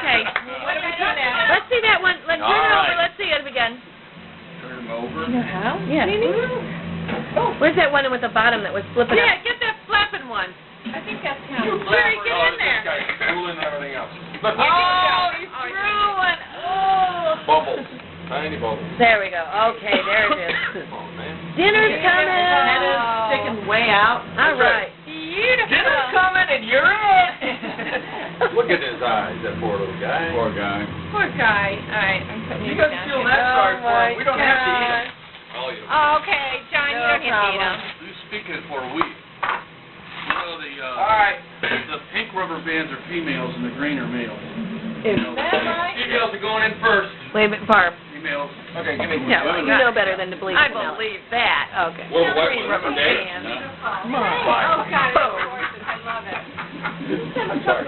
Okay. What do we do now? Let's see that one. Let's turn it over. Let's see it again. Turn them over. You know how? Yeah. Oh. Where's that one with the bottom that was flipping Yeah, up? get that flapping one. I think that's kind You of... Jerry, get in this there. guy's cooling and everything else. Oh, he threw one. Oh. Bubbles. Tiny bubbles. There we go. Okay, there it is. Oh, man. Dinner's coming. That is sticking way out. All right. Beautiful. Dinner's coming and you're in. Look at his eyes, that poor little guy. Poor guy. Poor guy. All right, I'm putting You you guys down feel here. that sorry for him. We don't have to eat him. Oh, you Oh, okay, John, you No don't have to eat problem. them. Who's speaking for a week? You know, All right. the pink rubber bands are females and the green are males. Is that right? Females are going in first. Wait a minute, Barb. Females. Okay, give me one. Yeah, you know better than to believe I in that. believe that. Okay. Little white Green ones, rubber okay? bands. Come on. Oh, God, it's gorgeous. I love it. Sorry.